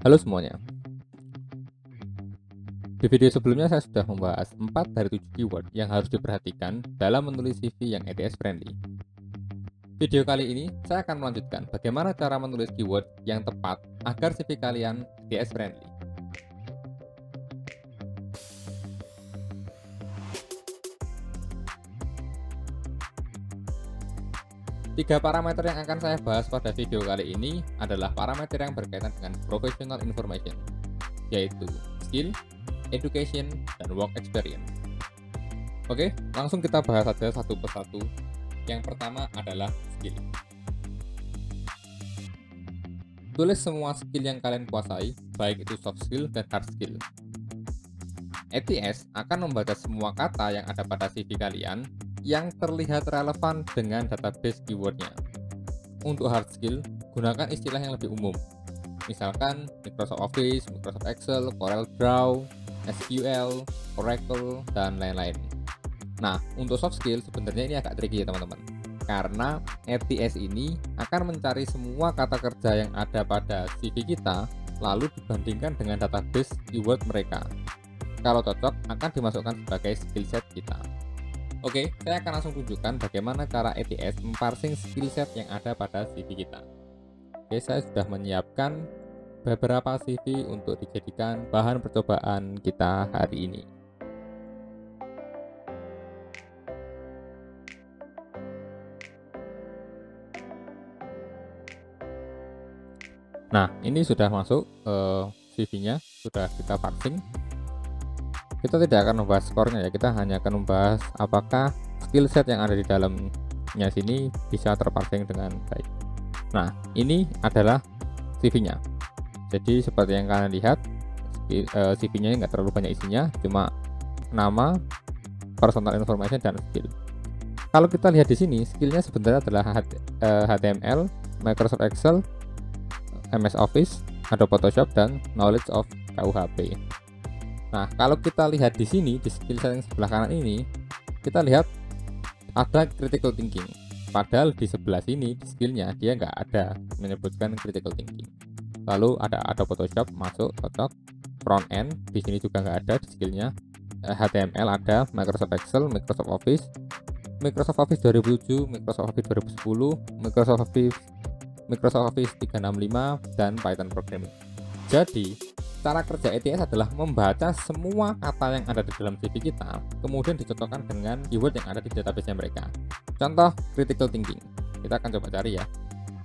Halo semuanya. Di video sebelumnya saya sudah membahas 4 dari 7 keyword yang harus diperhatikan dalam menulis CV yang ATS friendly. Video kali ini saya akan melanjutkan bagaimana cara menulis keyword yang tepat agar CV kalian ATS friendly. Tiga parameter yang akan saya bahas pada video kali ini adalah parameter yang berkaitan dengan professional information, yaitu skill, education, dan work experience. Oke, langsung kita bahas saja satu persatu. Yang pertama adalah skill. Tulis semua skill yang kalian kuasai, baik itu soft skill dan hard skill. ATS akan membaca semua kata yang ada pada CV kalian yang terlihat relevan dengan database keywordnya. Untuk hard skill, gunakan istilah yang lebih umum. Misalkan Microsoft Office, Microsoft Excel, Corel Draw, SQL, Oracle, dan lain-lain. Nah, untuk soft skill sebenarnya ini agak tricky ya teman-teman. Karena ATS ini akan mencari semua kata kerja yang ada pada CV kita, lalu dibandingkan dengan database keyword mereka. Kalau cocok, akan dimasukkan sebagai skill set kita. Oke, saya akan langsung tunjukkan bagaimana cara ATS memparsing skill set yang ada pada CV kita. Oke, saya sudah menyiapkan beberapa CV untuk dijadikan bahan percobaan kita hari ini. Nah, ini sudah masuk CV-nya, sudah kita parsing. Kita tidak akan membahas skornya ya, kita hanya akan membahas apakah skill set yang ada di dalamnya sini bisa terparsing dengan baik. Nah, ini adalah CV-nya. Jadi seperti yang kalian lihat, CV-nya nggak terlalu banyak isinya, cuma nama, personal information, dan skill. Kalau kita lihat di sini, skillnya sebenarnya adalah HTML, Microsoft Excel, MS Office, Adobe Photoshop, dan knowledge of KUHP. Nah, kalau kita lihat di sini, di skill set yang sebelah kanan ini, kita lihat ada critical thinking. Padahal di sebelah sini, di skillnya, dia nggak ada menyebutkan critical thinking. Lalu ada Adobe Photoshop, masuk, cocok. Front end, di sini juga nggak ada di skillnya. HTML ada, Microsoft Excel, Microsoft Office 2007, Microsoft Office 2010, Microsoft Office 365, dan Python programming. Jadi, cara kerja ATS adalah membaca semua kata yang ada di dalam CV kita, kemudian dicocokkan dengan keyword yang ada di database-nya mereka. Contoh, critical thinking. Kita akan coba cari ya.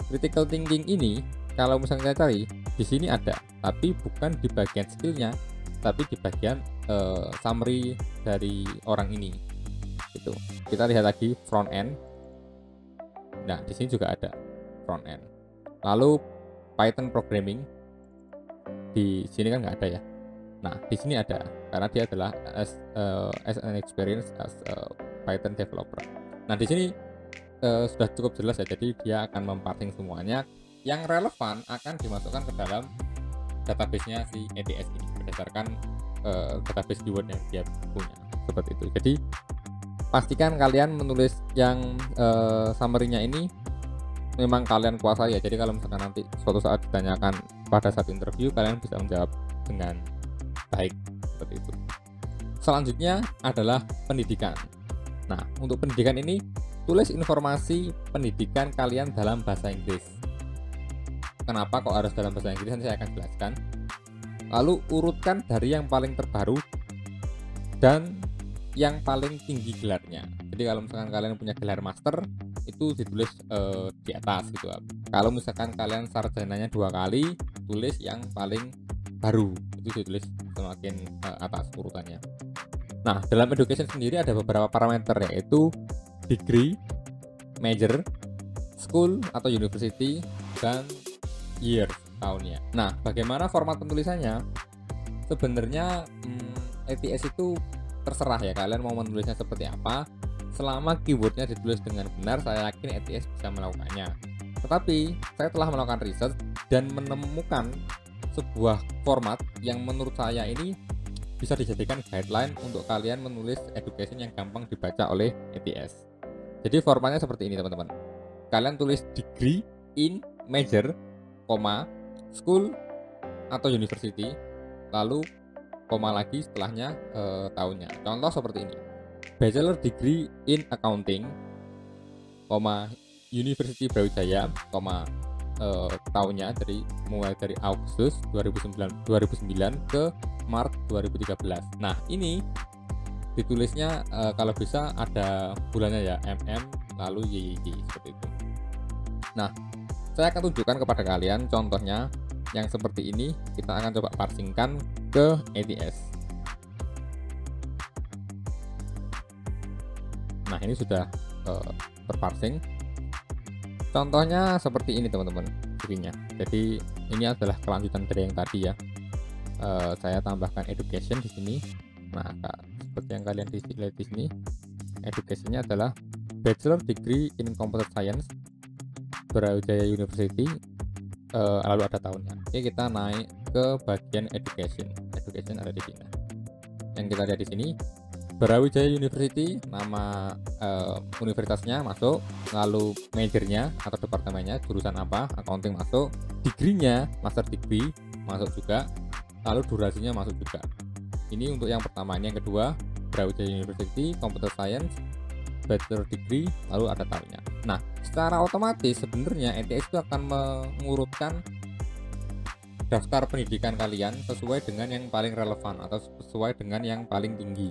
Critical thinking ini, kalau misalnya kita cari, di sini ada, tapi bukan di bagian skillnya, tapi di bagian summary dari orang ini. Itu. Kita lihat lagi front end. Nah, di sini juga ada front end. Lalu Python programming. Di sini kan nggak ada ya. Nah, di sini ada karena dia adalah as an experience as a Python developer. Nah, di sini sudah cukup jelas ya. Jadi dia akan memparsing semuanya yang relevan akan dimasukkan ke dalam database-nya si ATS ini berdasarkan database keyword yang dia punya. Seperti itu. Jadi pastikan kalian menulis yang summary-nya ini memang kalian kuasai ya. Jadi kalau misalkan nanti suatu saat ditanyakan pada saat interview, kalian bisa menjawab dengan baik seperti itu. Selanjutnya adalah pendidikan. Nah, untuk pendidikan ini tulis informasi pendidikan kalian dalam bahasa Inggris. Kenapa kok harus dalam bahasa Inggris? Nanti saya akan jelaskan. Lalu urutkan dari yang paling terbaru dan yang paling tinggi gelarnya. Jadi kalau misalkan kalian punya gelar master, itu ditulis di atas gitu. Kalau misalkan kalian sarjananya 2 kali, tulis yang paling baru, itu ditulis semakin atas urutannya. Nah, dalam education sendiri ada beberapa parameter, yaitu degree, major, school atau university, dan year, tahunnya. Nah, bagaimana format penulisannya? Sebenarnya ATS itu terserah ya, kalian mau menulisnya seperti apa. Selama keywordnya ditulis dengan benar, saya yakin ATS bisa melakukannya. Tetapi saya telah melakukan riset dan menemukan sebuah format yang menurut saya ini bisa dijadikan guideline untuk kalian menulis education yang gampang dibaca oleh ATS. Jadi formatnya seperti ini teman-teman. Kalian tulis degree in major, school atau university, lalu koma lagi setelahnya tahunnya. Contoh seperti ini. Bachelor degree in accounting, University Brawijaya, tahunnya mulai dari Agustus 2009 ke Maret 2013. Nah, ini ditulisnya kalau bisa ada bulannya ya, MM lalu YYY seperti itu. Nah, saya akan tunjukkan kepada kalian contohnya yang seperti ini. Kita akan coba parsingkan ke ATS. Nah, ini sudah terparsing. Contohnya seperti ini teman-teman CV-nya. Jadi ini adalah kelanjutan dari yang tadi ya. Saya tambahkan education di sini. Nah, seperti yang kalian lihat di sini, education-nya adalah Bachelor Degree in Computer Science, Brawijaya University, lalu ada tahunnya. Oke, kita naik ke bagian education. Education ada di sini. Yang kita lihat di sini, Brawijaya University, nama universitasnya masuk, lalu majornya atau departemennya, jurusan apa, accounting masuk, degree-nya, master degree masuk juga, lalu durasinya masuk juga. Ini untuk yang pertama. Ini yang kedua, Brawijaya University, Computer Science, Bachelor Degree, lalu ada tahunnya. Nah, secara otomatis sebenarnya ETS itu akan mengurutkan daftar pendidikan kalian sesuai dengan yang paling relevan atau sesuai dengan yang paling tinggi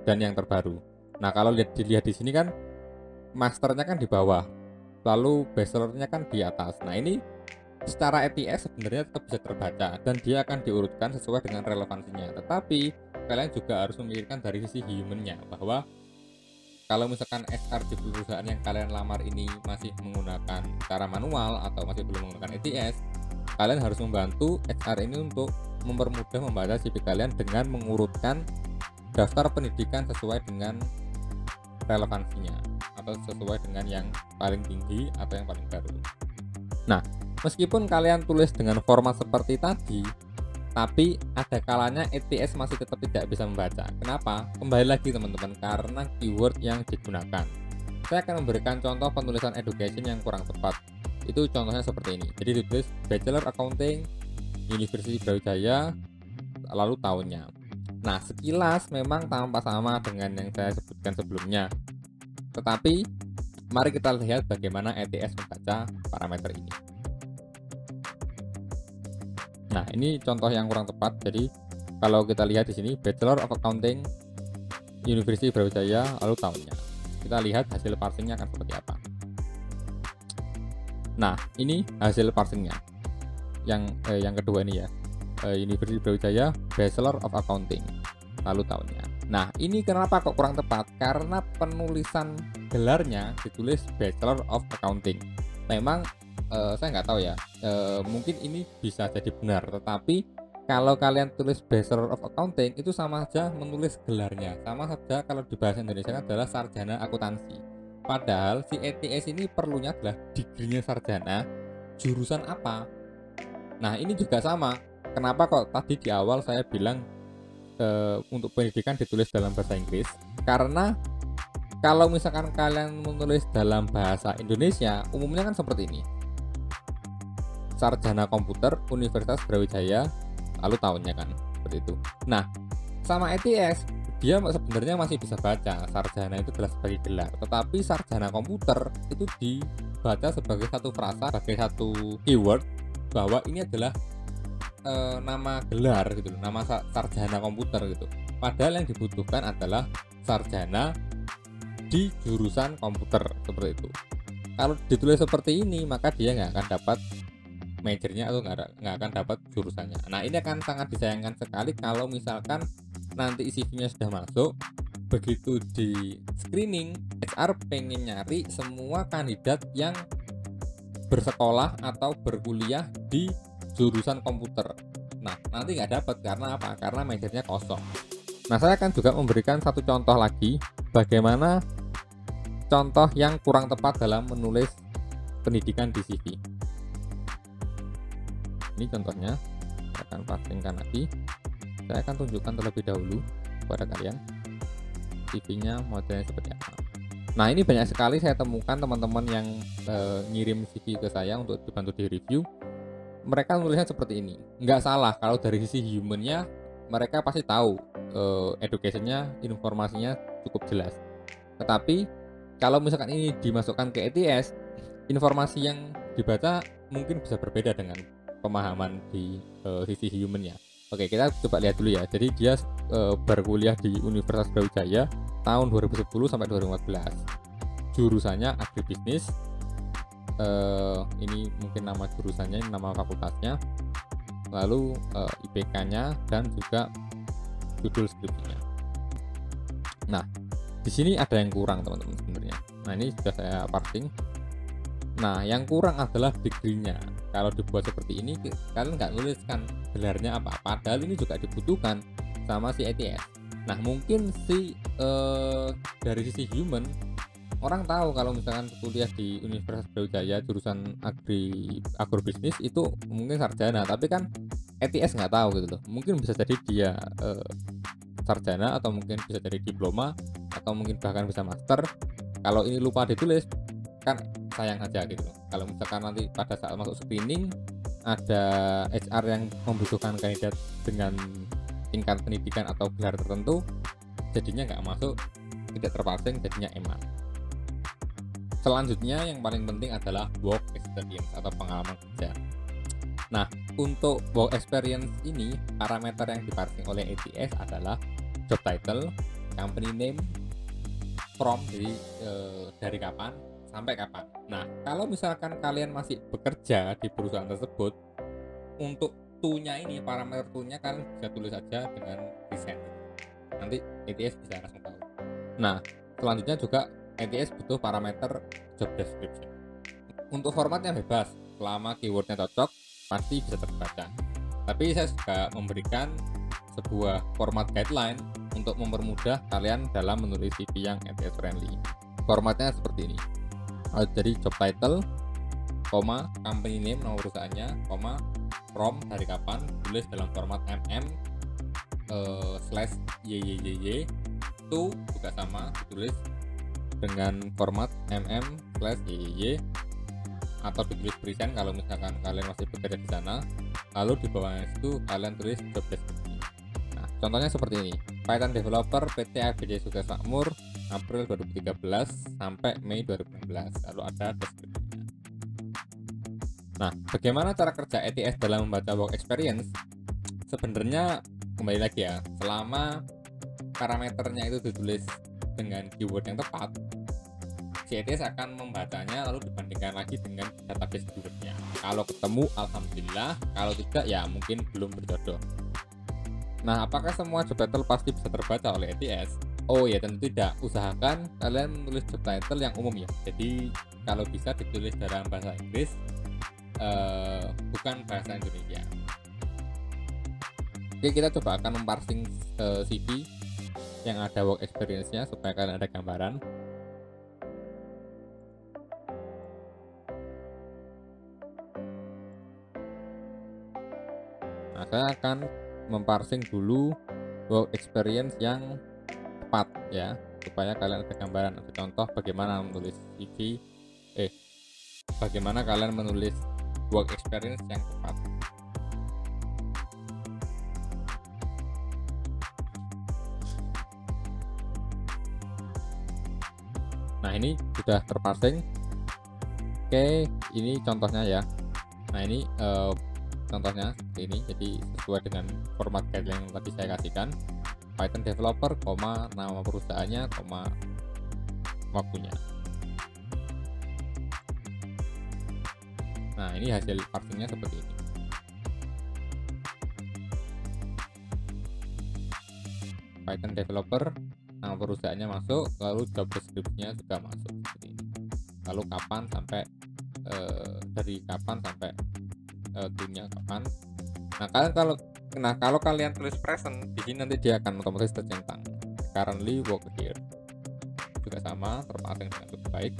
dan yang terbaru. Nah, kalau dilihat di sini kan masternya kan di bawah, lalu bachelornya kan di atas. Nah, ini secara ETS sebenarnya tetap bisa terbaca dan dia akan diurutkan sesuai dengan relevansinya. Tetapi kalian juga harus memikirkan dari sisi human-nya, bahwa kalau misalkan HR di perusahaan yang kalian lamar ini masih menggunakan cara manual atau masih belum menggunakan ETS, kalian harus membantu HR ini untuk mempermudah membaca CV kalian dengan mengurutkan daftar pendidikan sesuai dengan relevansinya atau sesuai dengan yang paling tinggi atau yang paling baru. Nah, meskipun kalian tulis dengan format seperti tadi, tapi ada kalanya ETS masih tetap tidak bisa membaca. Kenapa? Kembali lagi teman-teman, karena keyword yang digunakan. Saya akan memberikan contoh penulisan education yang kurang tepat. Itu contohnya seperti ini. Jadi ditulis Bachelor Accounting, University Brawijaya, lalu tahunnya. Nah, sekilas memang tampak sama dengan yang saya sebutkan sebelumnya. Tetapi mari kita lihat bagaimana ETS membaca parameter ini. Nah, ini contoh yang kurang tepat. Jadi kalau kita lihat di sini Bachelor of Accounting, University Brawijaya, lalu tahunnya. Kita lihat hasil parsingnya akan seperti apa. Nah, ini hasil parsingnya. Yang kedua ini ya. University Brawijaya, Bachelor of Accounting, lalu tahunnya. Nah, ini kenapa kok kurang tepat? Karena penulisan gelarnya ditulis Bachelor of Accounting. Memang saya nggak tahu ya, mungkin ini bisa jadi benar, tetapi kalau kalian tulis Bachelor of Accounting itu sama saja menulis gelarnya, sama saja kalau di bahasa Indonesia adalah sarjana akuntansi. Padahal si ETS ini perlunya adalah degree-nya sarjana, jurusan apa. Nah, ini juga sama. Kenapa kok tadi di awal saya bilang untuk pendidikan ditulis dalam bahasa Inggris? Karena kalau misalkan kalian menulis dalam bahasa Indonesia, umumnya kan seperti ini. Sarjana Komputer Universitas Brawijaya, lalu tahunnya kan seperti itu. Nah, sama ETS dia sebenarnya masih bisa baca sarjana itu adalah sebagai gelar, tetapi sarjana komputer itu dibaca sebagai satu frasa, sebagai satu keyword bahwa ini adalah nama gelar gitu, nama sarjana komputer gitu. Padahal yang dibutuhkan adalah sarjana di jurusan komputer seperti itu. Kalau ditulis seperti ini, maka dia nggak akan dapat majornya atau nggak akan dapat jurusannya. Nah, ini akan sangat disayangkan sekali kalau misalkan nanti CV-nya sudah masuk, begitu di screening HR pengen nyari semua kandidat yang bersekolah atau berkuliah di jurusan komputer. Nah, nanti nggak dapat karena apa? Karena majornya kosong. Nah, saya akan juga memberikan satu contoh lagi bagaimana contoh yang kurang tepat dalam menulis pendidikan di CV. Ini contohnya, saya akan pastikan lagi. Saya akan tunjukkan terlebih dahulu kepada kalian CV-nya modelnya seperti apa. Nah, ini banyak sekali saya temukan teman-teman yang ngirim CV ke saya untuk dibantu di review. mereka nulisnya seperti ini. Nggak salah kalau dari sisi humannya mereka pasti tahu educationnya, informasinya cukup jelas. Tetapi kalau misalkan ini dimasukkan ke ETS, informasi yang dibaca mungkin bisa berbeda dengan pemahaman di sisi humannya. Oke, kita coba lihat dulu ya. Jadi dia berkuliah di Universitas Brawijaya tahun 2010 sampai 2014. Jurusannya agribisnis. Ini mungkin nama jurusannya, ini nama fakultasnya. Lalu IPK-nya dan juga judul skripsinya. Nah, di sini ada yang kurang teman-teman sebenarnya. Nah, ini sudah saya parsing. Nah, yang kurang adalah degree-nya. Kalau dibuat seperti ini, kalian nggak nuliskan gelarnya apa. Padahal ini juga dibutuhkan sama si ETS. Nah, mungkin dari sisi human, orang tahu kalau misalkan kuliah di Universitas Brawijaya jurusan agrobisnis itu mungkin sarjana, tapi kan ETS nggak tahu gitu loh. Mungkin bisa jadi dia sarjana, atau mungkin bisa jadi diploma, atau mungkin bahkan bisa master. Kalau ini lupa ditulis, kan sayang aja gitu loh. Kalau misalkan nanti pada saat masuk screening ada HR yang membutuhkan kandidat dengan tingkat pendidikan atau gelar tertentu, jadinya nggak masuk, tidak terparsing, jadinya eman. Selanjutnya yang paling penting adalah work experience atau pengalaman kerja. Nah, untuk work experience ini, parameter yang diparsing oleh ETS adalah job title, company name, from, jadi dari kapan sampai kapan. Nah, kalau misalkan kalian masih bekerja di perusahaan tersebut, untuk to-nya ini, parameter to-nya kalian bisa tulis saja dengan recent. Nanti ETS bisa langsung tahu. Nah, selanjutnya juga ETS butuh parameter job description. Untuk formatnya bebas, selama keywordnya cocok pasti bisa terbaca. Tapi saya juga memberikan sebuah format guideline untuk mempermudah kalian dalam menulis CV yang ETS friendly. Formatnya seperti ini. Jadi job title, company name, nama perusahaannya, from, dari kapan, tulis dalam format /YYYY, to juga sama, ditulis dengan format YYY, atau ditulis present kalau misalkan kalian masih bekerja di sana. Lalu di bawahnya itu kalian tulis job description. Nah, contohnya seperti ini. Python developer PT ABJ Sukses Makmur April 2013 sampai Mei 2016. Lalu ada deskripsinya. Nah, bagaimana cara kerja ETS dalam membaca work experience? Sebenarnya kembali lagi ya, selama parameternya itu ditulis dengan keyword yang tepat, si ETS akan membacanya lalu dibandingkan lagi dengan database keywordnya. Kalau ketemu, alhamdulillah. Kalau tidak, ya mungkin belum berjodoh. Nah, apakah semua job title pasti bisa terbaca oleh ETS? Oh ya, tentu tidak. Usahakan kalian menulis job title yang umum ya. Jadi kalau bisa ditulis dalam bahasa Inggris, bukan bahasa Indonesia. Oke, kita coba akan memparsing CV yang ada work experience-nya supaya kalian ada gambaran. Nah, saya akan memparsing dulu work experience yang tepat ya, supaya kalian ada gambaran, ada contoh bagaimana menulis CV, bagaimana kalian menulis work experience yang tepat. Nah, ini sudah terparsing. Oke, ini contohnya ya. Nah, ini contohnya seperti ini, jadi sesuai dengan format guideline yang tadi saya kasihkan. Python developer, nama perusahaannya, waktunya. Nah, ini hasil parsingnya seperti ini. Python developer, nama perusahaannya masuk, lalu job description-nya juga masuk seperti ini. Lalu kapan sampai dari kapan sampai dunia kapan. Nah, kalau kalian tulis present di sini, nanti dia akan otomatis tercentang currently work here. Juga sama, terparsing dengan cukup baik.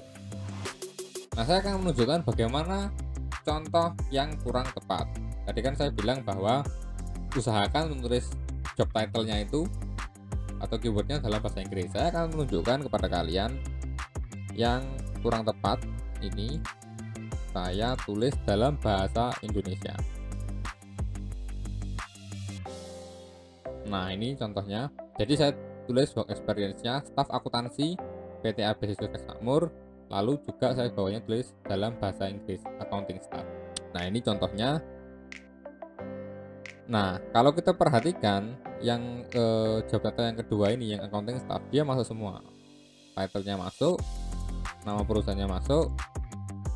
Nah, saya akan menunjukkan bagaimana contoh yang kurang tepat. Tadi kan saya bilang bahwa usahakan menulis job title-nya itu atau keywordnya dalam bahasa Inggris. Saya akan menunjukkan kepada kalian yang kurang tepat. Ini saya tulis dalam bahasa Indonesia. Nah, ini contohnya. Jadi saya tulis work experience-nya staf akuntansi PT ABC Sukses Makmur, lalu juga saya bawahnya tulis dalam bahasa Inggris accounting staff. Nah, ini contohnya. Nah, kalau kita perhatikan yang job title yang kedua ini, yang accounting staff, dia masuk semua. Title-nya masuk, nama perusahaannya masuk,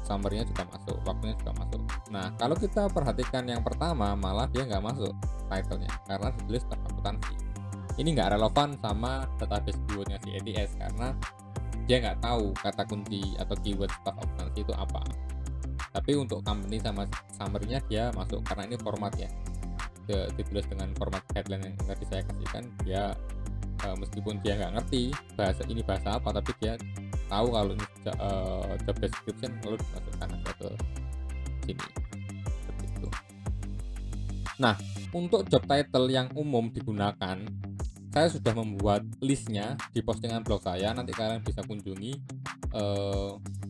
summary-nya juga masuk, waktunya juga masuk. Nah, kalau kita perhatikan yang pertama, malah dia nggak masuk title-nya karena ditulis staf akuntansi. Ini nggak relevan sama database keywordnya si ATS karena dia nggak tahu kata kunci atau keyword staf akuntansi itu apa. Tapi untuk company sama summary-nya dia masuk karena ini format ya, ditulis dengan format headline yang tadi saya kasihkan. Dia meskipun dia nggak ngerti bahasa apa, tapi dia tahu kalau ini job description, lalu dimasukkan aja ke sini seperti itu. Nah, untuk job title yang umum digunakan, saya sudah membuat listnya di postingan blog saya. Nanti kalian bisa kunjungi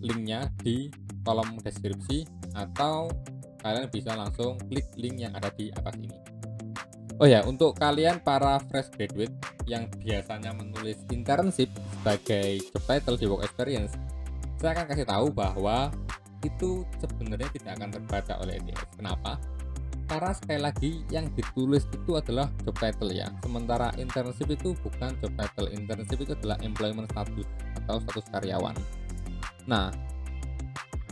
linknya di kolom deskripsi, atau kalian bisa langsung klik link yang ada di atas ini. Oh ya, untuk kalian para fresh graduate yang biasanya menulis internship sebagai job title di work experience, saya akan kasih tahu bahwa itu sebenarnya tidak akan terbaca oleh ATS. Kenapa? Karena sekali lagi yang ditulis itu adalah job title ya, sementara internship itu bukan job title. Internship itu adalah employment status atau status karyawan. Nah,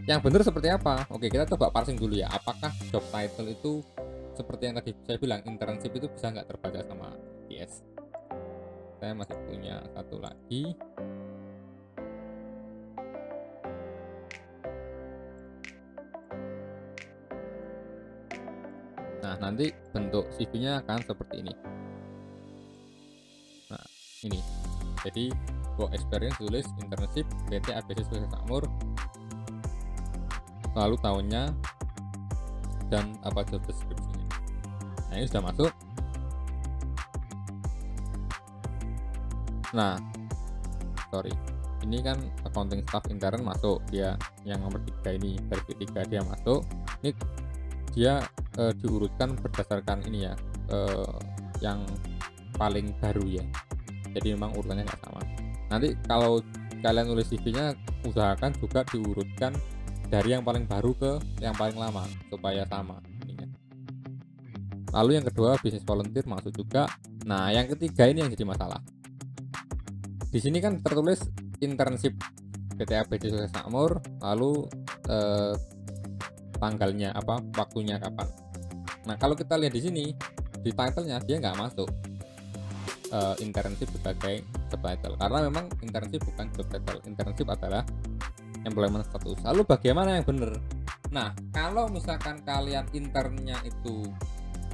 yang benar seperti apa? Oke, kita coba parsing dulu ya. Apakah job title itu seperti yang tadi saya bilang, internship itu bisa nggak terbaca sama ATS? Saya masih punya satu lagi. Nah, nanti bentuk CV-nya akan seperti ini. Nah, ini. Jadi work experience tulis internship PT ABC Sukses Makmur, lalu tahunnya dan apa job description-nya. Nah, ini sudah masuk. Nah, sorry, ini kan accounting staff intern masuk, dia yang nomor 3 ini, versi 3 dia masuk. Ini dia diurutkan berdasarkan ini ya, yang paling baru ya, jadi memang urutannya nggak sama. Nanti kalau kalian nulis CV-nya, usahakan juga diurutkan dari yang paling baru ke yang paling lama supaya sama ininya. Lalu yang kedua, bisnis volunteer masuk juga. Nah, yang ketiga ini yang jadi masalah. Di sini kan tertulis internship PT ABC Sukses Makmur, lalu tanggalnya apa, waktunya kapan. Nah, kalau kita lihat di sini di title-nya, dia nggak masuk internship sebagai job title karena memang internship bukan job title. Internship adalah employment status. Lalu bagaimana yang benar? Nah, kalau misalkan kalian internnya itu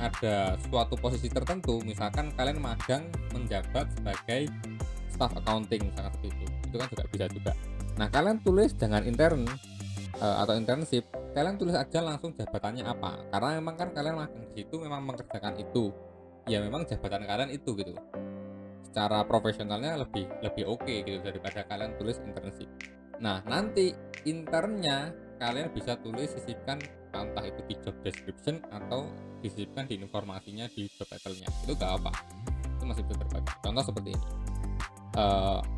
ada suatu posisi tertentu, misalkan kalian magang menjabat sebagai staff accounting misalkan seperti itu kan juga bisa juga. Nah, kalian tulis jangan intern atau internship, kalian tulis aja langsung jabatannya apa, karena memang kan kalian magang di situ memang mengerjakan itu ya, memang jabatan kalian itu gitu. Secara profesionalnya lebih oke gitu daripada kalian tulis internship. Nah, nanti internnya kalian bisa tulis, sisipkan entah itu di job description atau disisipkan di informasinya di job title-nya, itu gak apa, itu masih bisa terbaca. Contoh seperti ini,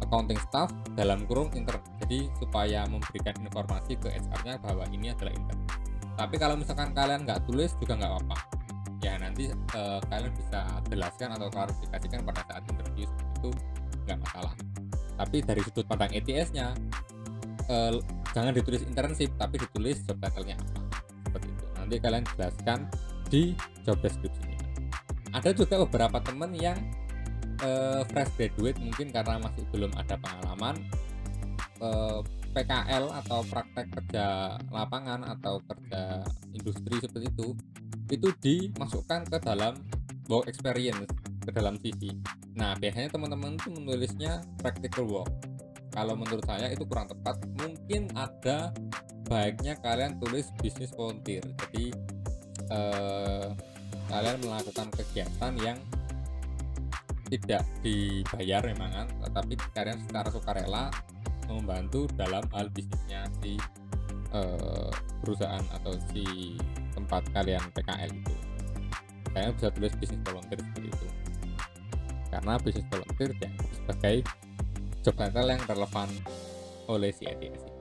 accounting staff dalam kurung intern, jadi supaya memberikan informasi ke HR-nya bahwa ini adalah intern. Tapi kalau misalkan kalian nggak tulis juga nggak apa-apa ya, nanti kalian bisa jelaskan atau klarifikasikan pada saat interview, itu nggak masalah. Tapi dari sudut pandang ATS-nya, jangan ditulis internship tapi ditulis job title-nya apa, seperti itu. Nanti kalian jelaskan di job description-nya. Ada juga beberapa teman yang fresh graduate, mungkin karena masih belum ada pengalaman, PKL atau praktek kerja lapangan atau kerja industri seperti itu dimasukkan ke dalam work experience, ke dalam CV. Nah, biasanya teman-teman itu menulisnya practical work. Kalau menurut saya itu kurang tepat. Mungkin ada baiknya kalian tulis business volunteer. Jadi kalian melakukan kegiatan yang tidak dibayar memang kan, tetapi kalian secara sukarela membantu dalam hal bisnisnya si perusahaan atau si tempat kalian PKL itu. Kalian bisa tulis bisnis volunteer seperti itu. karena bisnis volunteer dianggap sebagai job title yang relevan oleh si ETS ini.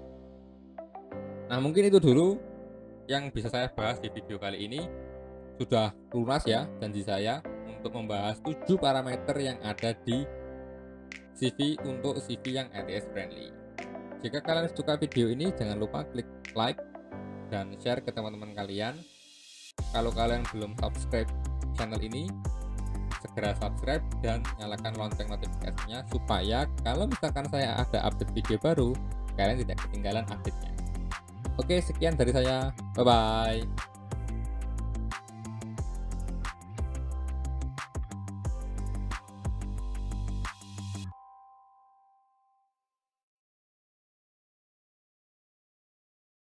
Nah, mungkin itu dulu yang bisa saya bahas di video kali ini. Sudah lunas ya janji saya untuk membahas 7 parameter yang ada di CV untuk CV yang ETS friendly. Jika kalian suka video ini, jangan lupa klik like dan share ke teman-teman kalian. Kalau kalian belum subscribe channel ini, segera subscribe dan nyalakan lonceng notifikasinya supaya kalau misalkan saya ada update video baru, kalian tidak ketinggalan update-nya. Oke, sekian dari saya. Bye-bye.